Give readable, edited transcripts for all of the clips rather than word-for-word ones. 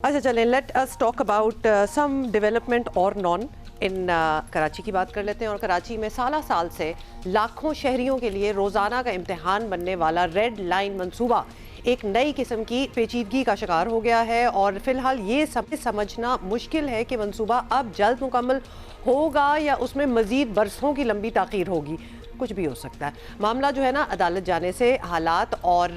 अच्छा चलें, let us talk about some development और नॉन इन कराची की बात कर लेते हैं। और कराची में साल से लाखों शहरियों के लिए रोज़ाना का इम्तिहान बनने वाला रेड लाइन मंसूबा एक नई किस्म की पेचीदगी का शिकार हो गया है और फिलहाल ये समझना मुश्किल है कि मंसूबा अब जल्द मुकम्मल होगा या उसमें मज़ीद बरसों की लंबी ताख़ीर होगी। कुछ भी हो सकता है। मामला जो है ना, अदालत जाने से हालात और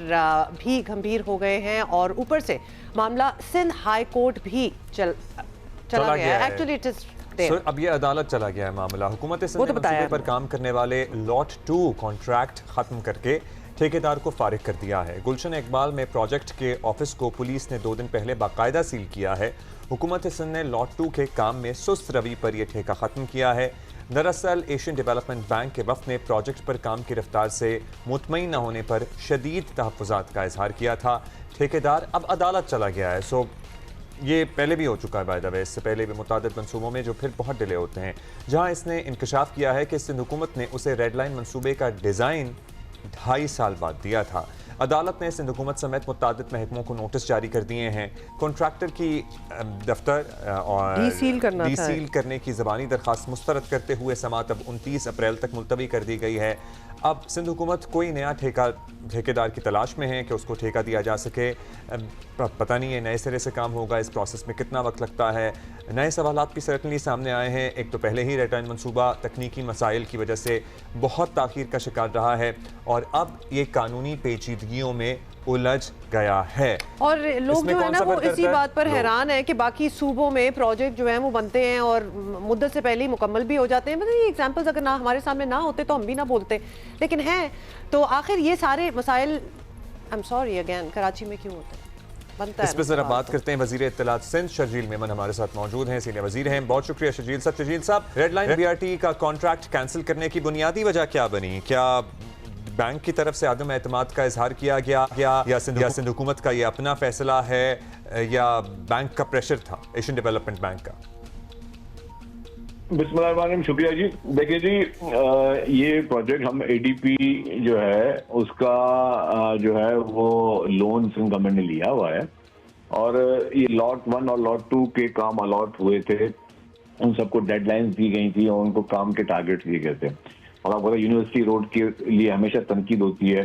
भी गंभीर हो गए हैं और ऊपर से मामला सिंध हाई कोर्ट भी चला गया है। एक्चुअली इट इज अब ये अदालत चला गया है मामला। हुकूमत सिंध ने मंसूबे पर काम करने वाले लॉट 2 कॉन्ट्रैक्ट खत्म करके ठेकेदार को फारिग कर दिया है। गुलशन इकबाल में प्रोजेक्ट के ऑफिस को पुलिस ने 2 दिन पहले बाकायदा सील किया है। हुकूमत सिंध ने लॉट 2 के काम में सुस्त रवि पर यह ठेका खत्म किया है। दरअसल एशियन डेवलपमेंट बैंक के वफ्द ने प्रोजेक्ट पर काम की रफ्तार से मुतमईन न होने पर शदीद तहफ़्फ़ुज़ात का इजहार किया था। ठेकेदार अब अदालत चला गया है। सो ये पहले भी हो चुका है बाय द वे, इससे पहले भी मुतादिद मंसूबों में जो फिर बहुत डिले होते हैं। जहां इसने इंकशाफ किया है कि सिंध हुकूमत ने उसे रेड लाइन मंसूबे का डिज़ाइन 2.5 साल बाद दिया था। अदालत ने सिंध हुकूमत समेत मुतादिद महकमों को नोटिस जारी कर दिए हैं। कॉन्ट्रैक्टर की दफ्तर और डीसील करने की ज़बानी दरख्वास्त मुस्तरद करते हुए समात अब 29 अप्रैल तक मुलतवी कर दी गई है। अब सिंध हुकूमत कोई नया ठेकेदार की तलाश में है कि उसको ठेका दिया जा सके। पता नहीं है नए सिरे से काम होगा, इस प्रोसेस में कितना वक्त लगता है। नए सवालात भी सर्टनली सामने आए हैं। एक तो पहले ही रेड लाइन मंसूबा तकनीकी मसाइल की वजह से बहुत ताख़ीर का शिकार रहा है और अब ये कानूनी पेचीदगियों में उलझ गया है। और लोग जो है ना वो इसी बात पर हैरान है कि बाकी सूबों में प्रोजेक्ट जो है वो बनते हैं और मुद्दत से पहले ही मुकम्मल भी हो जाते हैं। मतलब ये एग्जांपल्स अगर ना हमारे सामने ना होते तो हम भी ना बोलते, लेकिन हैं। तो आखिर ये सारे मसाइल I am sorry again Karachi में क्यों होते हैं? इस पर जरा बात करते हैं। वजीर इत्तलात सिंध शर्जील मेमन हमारे साथ मौजूद हैं, सीनियर वजीर हैं। बहुत शुक्रिया शर्जील साहब। शर्जील साहब, रेड लाइन BRT का कॉन्ट्रैक्ट कैंसिल करने की बुनियादी वजह क्या बनी? क्या बैंक की तरफ से आदम एतमाद का इजहार किया गया या सिंध हुकूमत का ये अपना फैसला है या बैंक का प्रेशर था, एशियन डेवलपमेंट बैंक का? बिस्मिल्लाहिर्रहमानिर्रहीम, शुक्रिया जी। देखिए जी, ये प्रोजेक्ट हम ADP जो है उसका जो है वो लोन सिंध गवर्नमेंट ने लिया हुआ है और ये लॉट 1 और लॉट 2 के काम अलॉट हुए थे। उन सबको डेडलाइंस दी गई थी और उनको काम के टारगेट दिए गए थे। और आपको पता यूनिवर्सिटी रोड के लिए हमेशा तनकीद होती है,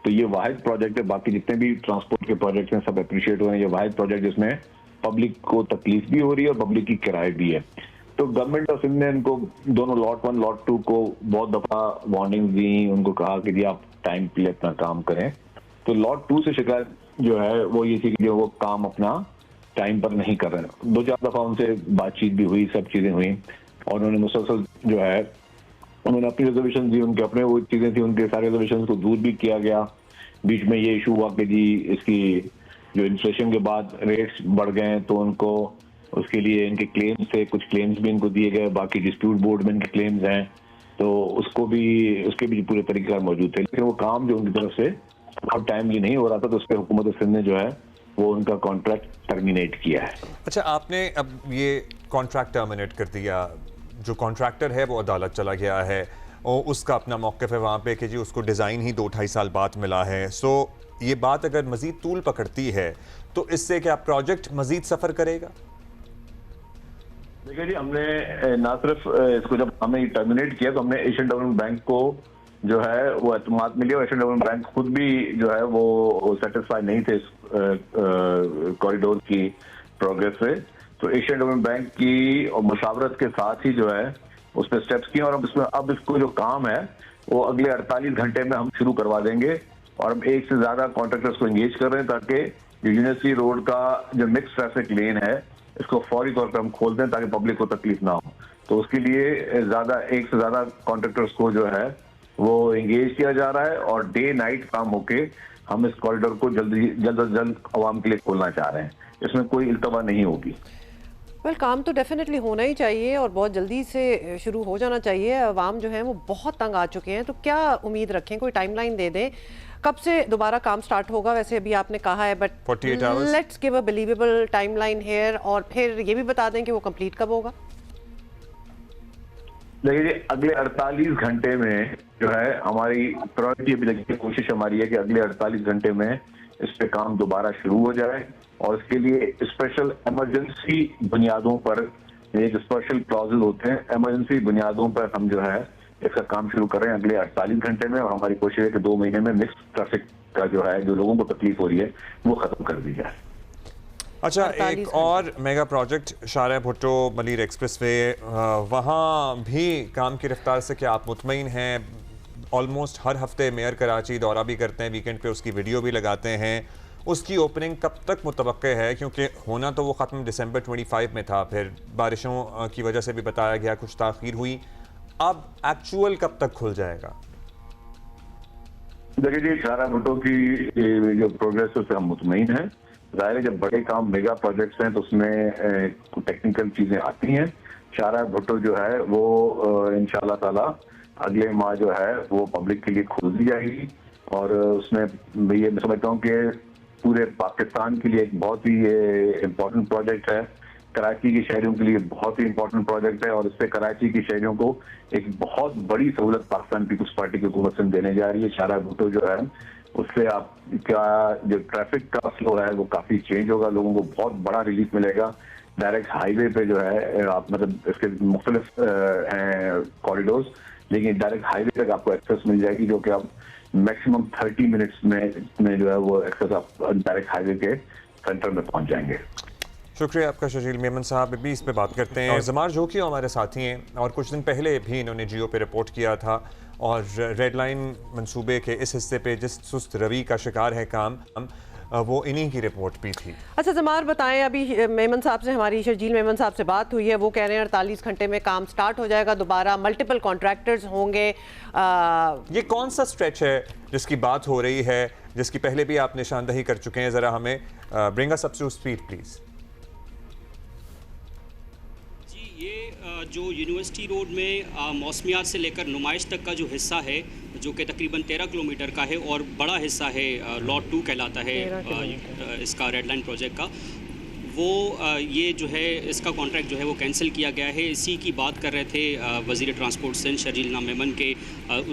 तो ये वाहिद प्रोजेक्ट है। बाकी जितने भी ट्रांसपोर्ट के प्रोजेक्ट हैं सब अप्रिशिएट हुए हैं। ये वाहिद प्रोजेक्ट जिसमें पब्लिक को तकलीफ भी हो रही है और पब्लिक की किराए भी है। तो गवर्नमेंट ऑफ सिंध ने इनको दोनों लॉट 1 लॉट 2 को बहुत दफा वार्निंग दी, उनको कहा कि जी आप टाइम पे अपना काम करें। तो लॉट 2 से शिकायत जो है वो ये थी कि जो वो काम अपना टाइम पर नहीं कर रहे हैं। 2-4 दफा उनसे बातचीत भी हुई, सब चीजें हुई और उन्होंने मुसलसल जो है उन्होंने अपनी रिजर्वेशन दी, उनके अपने वो चीजें थी, उनके सारे रिजर्वेशन को दूर भी किया गया। बीच में ये इशू हुआ कि जी इसकी जो इन्फ्लेशन के बाद रेट्स बढ़ गए तो उनको उसके लिए इनके क्लेम्स थे, कुछ क्लेम्स भी इनको दिए गए। बाकी डिस्प्यूट बोर्ड में इनके क्लेम्स हैं तो उसके भी पूरे तरीके मौजूद थे, लेकिन वो काम जो उनकी तरफ से बहुत टाइमली नहीं हो रहा था, तो उस पर हुकूमत सिंध ने जो है वो उनका कॉन्ट्रैक्ट टर्मिनेट किया है। अच्छा, आपने अब ये कॉन्ट्रैक्ट टर्मिनेट कर दिया। जो कॉन्ट्रैक्टर है वो अदालत चला गया है और उसका अपना मौक़िफ़ है वहाँ पे कि जी उसको डिज़ाइन ही 2-2.5 साल बाद मिला है। सो ये बात अगर मज़ीद तूल पकड़ती है तो इससे क्या प्रोजेक्ट मज़ीद सफ़र करेगा? देखिए जी, हमने ना सिर्फ इसको जब हमने टर्मिनेट किया तो हमने एशियन डेवलपमेंट बैंक को जो है वो एतमाद मिली और एशियन डेवलपमेंट बैंक खुद भी जो है वो सेटिस्फाई नहीं थे इस कॉरिडोर की प्रोग्रेस से। तो एशियन डेवलपमेंट बैंक की और मुशावरत के साथ ही जो है उस पर स्टेप्स किए और अब इसको जो काम है वो अगले 48 घंटे में हम शुरू करवा देंगे। और हम 1 से ज्यादा कॉन्ट्रैक्टर्स को एंगेज कर रहे हैं ताकि यूनिवर्सिटी रोड का जो मिक्स ट्रैफिक लेन है इसको फौरी तौर पर हम खोल दें ताकि पब्लिक को तकलीफ ना हो। तो उसके लिए 1 से ज्यादा कॉन्ट्रैक्टर्स को जो है वो एंगेज किया जा रहा है और डे नाइट काम होके हम इस कॉरिडोर को जल्द से जल्द आवाम के लिए खोलना चाह रहे हैं। इसमें कोई इल्तवा नहीं होगी। काम तो डेफिनेटली होना ही चाहिए और बहुत जल्दी से शुरू हो जाना चाहिए। अवाम जो है वो बहुत तंग आ चुके हैं, तो क्या उम्मीद रखें? कोई टाइमलाइन दे दें कब से दोबारा काम स्टार्ट होगा? वैसे अभी आपने कहा है but 48 hours. Let's give a believable timeline here और फिर ये भी बता दें कि वो कंप्लीट कब होगा। देखिए, अगले 48 घंटे में जो है हमारी प्रायोरिटी अभी लगी, कोशिश हमारी है कि अगले 48 घंटे में इस पे काम दोबारा शुरू हो जाए, और इसके लिए स्पेशल इमरजेंसी बुनियादों पर, एक स्पेशल क्लॉजेज होते हैं, इमरजेंसी बुनियादों पर हम जो है इसका काम शुरू कर रहे हैं अगले 48 घंटे में, और हमारी कोशिश है कि 2 महीने में मिक्स ट्रैफिक का जो है, जो लोगों को तकलीफ हो रही है, वो खत्म कर दी जाए। अच्छा, एक और mega project Shahrah Bhutto Malir expressway, वहाँ भी काम की रफ्तार से क्या आप मुतमईन हैं? ऑलमोस्ट हर हफ्ते मेयर कराची दौरा भी करते हैं, वीकेंड पे उसकी वीडियो भी लगाते हैं। उसकी ओपनिंग कब तक मुतवक्के है? क्योंकि होना तो वो ख़त्म दिसंबर 25 में था, फिर बारिशों की वजह से भी बताया गया कुछ ताख़ीर हुई। अब एक्चुअल कब तक खुल जाएगा? देखिए जी, शाहरा भुट्टो की जो प्रोग्रेस है उससे हम मुतमईन हैं। जाहिर है जब बड़े काम मेगा प्रोजेक्ट्स हैं तो उसमें टेक्निकल चीजें आती हैं। शाहरा भुट्टो जो है वो इंशाल्लाह ताला अगले माह जो है वो पब्लिक के लिए खोल दी जाएगी, और उसमें ये मैं समझता हूँ कि पूरे पाकिस्तान के लिए एक बहुत ही इम्पोर्टेंट प्रोजेक्ट है, कराची के शहरियों के लिए बहुत ही इम्पोर्टेंट प्रोजेक्ट है, और इससे कराची के शहरियों को एक बहुत बड़ी सहूलत पाकिस्तान पीपुल्स पार्टी की हुकूमत से देने जा रही है। शाहरा भुट्टो जो है उससे आपका जो ट्रैफिक का फ्लो है वो काफी चेंज होगा, लोगों को बहुत बड़ा रिलीफ मिलेगा। डायरेक्ट हाईवे पे जो है आप मतलब इसके मुख्तलिफ हैं कॉरिडोर्स, लेकिन डायरेक्ट हाईवे तक आपको एक्सेस मिल जाएगी, जो कि आप मैक्सिमम 30 मिनट्स में जो है वो एक्सेस आप डायरेक्ट हाईवे के सेंटर में पहुंच जाएंगे। शुक्रिया आपका शजील मेमन साहब। भी इस पे बात करते हैं। जमार जोकियो हमारे साथी हैं, और कुछ दिन पहले भी इन्होंने जियो पे रिपोर्ट किया था, और रेड लाइन मंसूबे के इस हिस्से पे जिस सुस्त रवि का शिकार है काम, वो इन्हीं की रिपोर्ट भी थी। अच्छा जमार बताएं, अभी मेमन साहब से, हमारी शर्जील मेमन साहब से बात हुई है, वो कह रहे हैं 48 घंटे में काम स्टार्ट हो जाएगा दोबारा, मल्टीपल कॉन्ट्रैक्टर्स होंगे। ये कौन सा स्ट्रेच है जिसकी बात हो रही है, जिसकी पहले भी आप निशानदही कर चुके हैं? ज़रा हमें bring us up to speed please. ये जो यूनिवर्सिटी रोड में मौसमियात से लेकर नुमाइश तक का जो हिस्सा है, जो कि तकरीबन 13 किलोमीटर का है और बड़ा हिस्सा है, लॉट 2 कहलाता है इसका रेड लाइन प्रोजेक्ट का, वो ये जो है इसका कॉन्ट्रैक्ट जो है वो कैंसिल किया गया है। इसी की बात कर रहे थे वज़ीर ट्रांसपोर्ट सिंध शर्जील मेमन के,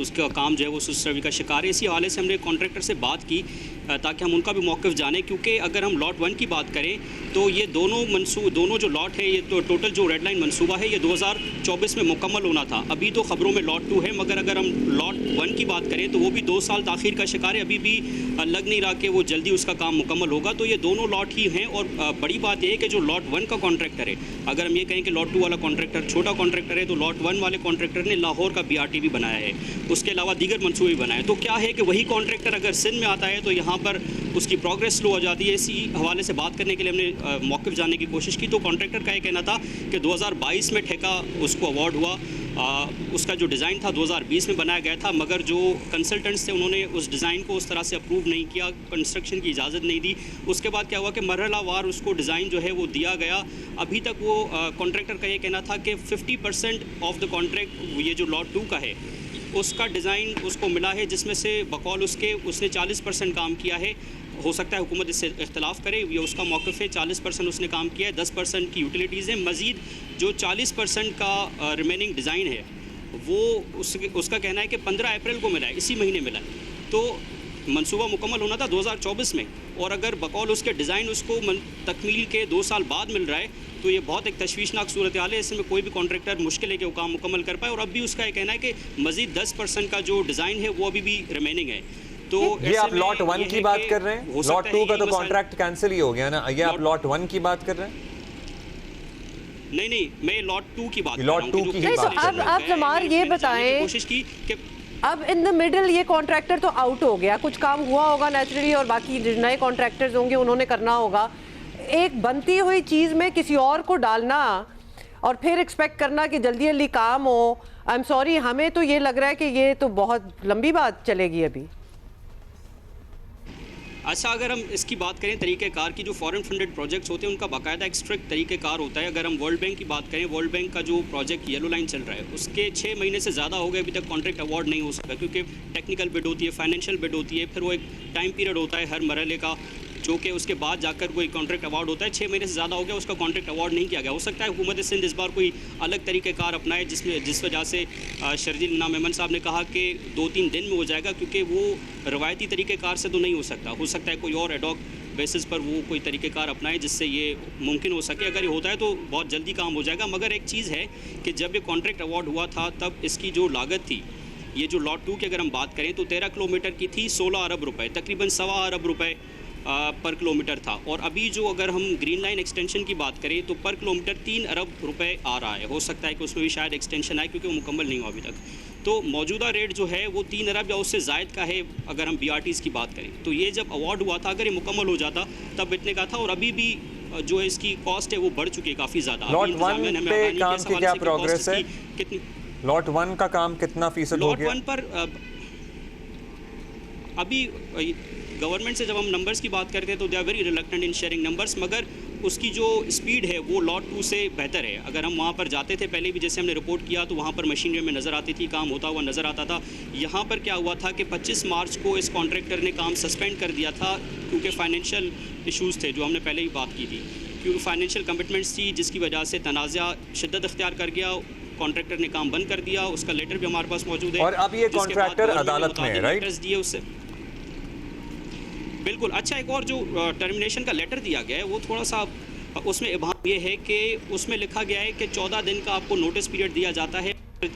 उसका काम जो है वो सुस्त रवि का शिकार है। इसी हवाले से हमने कॉन्ट्रैक्टर से बात की ताकि हम उनका भी मौक़िफ़ जानें, क्योंकि अगर हम लॉट 1 की बात करें तो ये दोनों जो लॉट है, ये तो टोटल जो रेड लाइन मनसूबा है ये 2024 में मुकम्मल होना था। अभी तो ख़बरों में लॉट 2 है, मगर अगर हम लॉट 1 की बात करें तो वो भी 2 साल ताख़ीर का शिकार है। अभी भी लग नहीं रहा कि वो जल्दी उसका काम मुकम्मल होगा। तो ये दोनों लॉट ही हैं, और बड़ी बात यह है कि जो लॉट 1 का कॉन्ट्रैक्टर है, अगर हम ये कहें कि लॉट 2 वाला कॉन्ट्रैक्टर छोटा कॉन्ट्रैक्टर है, तो लॉट 1 वाले कॉन्ट्रैक्टर ने लाहौर का BRT भी बनाया है, उसके अलावा दीगर मनसूबे भी बनाए। तो क्या है कि वही कॉन्ट्रैक्टर अगर सिंध में आता है तो यहाँ पर उसकी प्रोग्रेस स्लो हो जाती है। इसी हवाले से बात करने के लिए हमने मौक़िफ़ जानने की कोशिश की। तो कॉन्ट्रैक्टर का ये कहना था कि 2022 में ठेका उसको अवार्ड हुआ, उसका जो डिज़ाइन था 2020 में बनाया गया था, मगर जो कंसल्टेंट्स थे उन्होंने उस डिज़ाइन को उस तरह से अप्रूव नहीं किया, कंस्ट्रक्शन की इजाज़त नहीं दी। उसके बाद क्या हुआ कि मरहलावार उसको डिज़ाइन जो है वो दिया गया। अभी तक वो कॉन्ट्रैक्टर का ये कहना था कि 50% ऑफ द कॉन्ट्रैक्ट, ये जो लॉट 2 का है उसका डिज़ाइन उसको मिला है, जिसमें से बकौल उसने 40% काम किया है। हो सकता है हुकूमत इससे इख्तलाफ करे, ये उसका मौक़िफ़ है। 40% उसने काम किया है, 10% की यूटिलिटीज़ हैं। मज़ीद जो 40% का रिमेनिंग डिज़ाइन है वो उसका कहना है कि 15 अप्रैल को मिला है, इसी महीने मिला है। तो मंसूबा मुकम्मल होना था 2024 में, और अगर बकौल उसके डिज़ाइन उसको तकमील के 2 साल बाद मिल रहा है तो ये बहुत एक तशवीशनाक सूरत हाल है। इसमें कोई भी कॉन्ट्रैक्टर मुश्किल है कि वो काम मुकम्मल कर पाए। और अब भी उसका ये कहना है कि मज़ीद 10% का जो डिज़ाइन है वो अभी भी रिमेनिंग है। तो ये आप लॉट 1 की बात कर रहे हैं? लॉट 2 का तो कॉन्ट्रैक्ट कैंसिल ही हो गया ना, ये आप लॉट 1 की बात कर रहे हैं? नहीं, मैं लॉट 2 की बात लॉट 2 की बात। अब आप जमार ये बताएं, कोशिश की कि अब इन द मिडल ये कॉन्ट्रैक्टर तो आउट हो गया, कुछ काम हुआ होगा नेचुरली, और बाकी नए कॉन्ट्रैक्टर्स होंगे उन्होंने करना होगा। एक बनती हुई चीज़ में किसी और को डालना और फिर एक्सपेक्ट करना कि जल्दी जल्दी काम हो, आई एम सॉरी, हमें तो ये लग रहा है कि ये तो बहुत लंबी बात चलेगी अभी। अच्छा, अगर हम इसकी बात करें तरीक़ेकार की, जो फॉरेन फंडेड प्रोजेक्ट्स होते हैं उनका बाकायदा एक स्ट्रिक्ट तरीक़ेकार होता है। अगर हम वर्ल्ड बैंक की बात करें, वर्ल्ड बैंक का जो प्रोजेक्ट येलो लाइन चल रहा है उसके 6 महीने से ज़्यादा हो गए, अभी तक कॉन्ट्रैक्ट अवार्ड नहीं हो सका, क्योंकि टेक्निकल बिड होती है, फाइनेंशियल बिड होती है, फिर वो एक टाइम पीरियड होता है हर मरहले का जो कि उसके बाद जाकर कोई कॉन्ट्रैक्ट अवार्ड होता है। 6 महीने से ज़्यादा हो गया, उसका कॉन्ट्रैक्ट अवार्ड नहीं किया गया। हो सकता है हुकूमत सिंध इस बार कोई अलग तरीक़ेकार अपनाए, जिस वजह से शर्जील इनाम मेमन साहब ने कहा कि 2-3 दिन में हो जाएगा, क्योंकि वो रवायती तरीक़ेकार से तो नहीं हो सकता है कोई और एडॉक बेसिस पर वो कोई तरीक़ेकार अपनाए जिससे ये मुमकिन हो सके। अगर ये होता है तो बहुत जल्दी काम हो जाएगा। मगर एक चीज़ है कि जब ये कॉन्ट्रैक्ट अवार्ड हुआ था तब इसकी जो लागत थी, ये जो लॉट 2 की अगर हम बात करें तो 13 किलोमीटर की थी, 16 अरब रुपए, तकरीबन 1.25 अरब रुपए पर किलोमीटर था। और अभी जो अगर हम ग्रीन लाइन एक्सटेंशन की बात करें तो पर किलोमीटर 3 अरब रुपए आ रहा है। हो सकता है कि उसमें भी शायद एक्सटेंशन आए, क्योंकि वो मुकम्मल नहीं हुआ अभी तक। तो मौजूदा रेट जो है वो 3 अरब या उससे ज़ायद का है अगर हम BRTs की बात करें। तो ये जब अवार्ड हुआ था, अगर ये मुकम्मल हो जाता तब इतने का था, और अभी भी जो है इसकी कॉस्ट है वो बढ़ चुकी है काफ़ी ज़्यादा। लॉट 1 पे काम की क्या प्रोग्रेस है? कितनी लॉट 1 का काम कितना फीसद हो गया? लॉट 1 पर अभी गवर्नमेंट से जब हम नंबर्स की बात करते हैं तो they are very reluctant in sharing numbers, मगर उसकी जो स्पीड है वो लॉट 2 से बेहतर है। अगर हम वहाँ पर जाते थे पहले भी, जैसे हमने रिपोर्ट किया, तो वहाँ पर मशीनरी में नज़र आती थी, काम होता हुआ नज़र आता था। यहाँ पर क्या हुआ था कि 25 मार्च को इस कॉन्ट्रैक्टर ने काम सस्पेंड कर दिया था, क्योंकि फाइनेंशियल इशूज़ थे जो हमने पहले ही बात की थी, क्योंकि फाइनेंशियल कमिटमेंट्स थी जिसकी वजह से तनाज़ा शिद्दत इख्तियार कर गया। कॉन्ट्रैक्टर ने काम बंद कर दिया, उसका लेटर भी हमारे पास मौजूद है। और अब ये कॉन्ट्रैक्टर अदालत में है, राइट? दिए उससे बिल्कुल। अच्छा, एक और जो टर्मिनेशन का लेटर दिया गया है वो थोड़ा सा उसमें इबाहत ये है कि उसमें लिखा गया है कि 14 दिन का आपको नोटिस पीरियड दिया जाता है।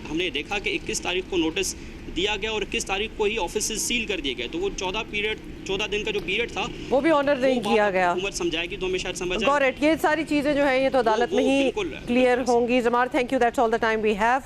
हमने देखा कि 21 तारीख को नोटिस दिया गया और 21 तारीख को ही ऑफिस सील कर दिए गए। तो वो 14 दिन का जो पीरियड था वो भी ऑनर नहीं किया गया। हुकूमत समझाएगी तो हमें शायद समझ आए। Got it. ये सारी चीज़ें जो है ये तो अदालत में ही क्लियर होंगी। जमार, thank you, that's all the time we have.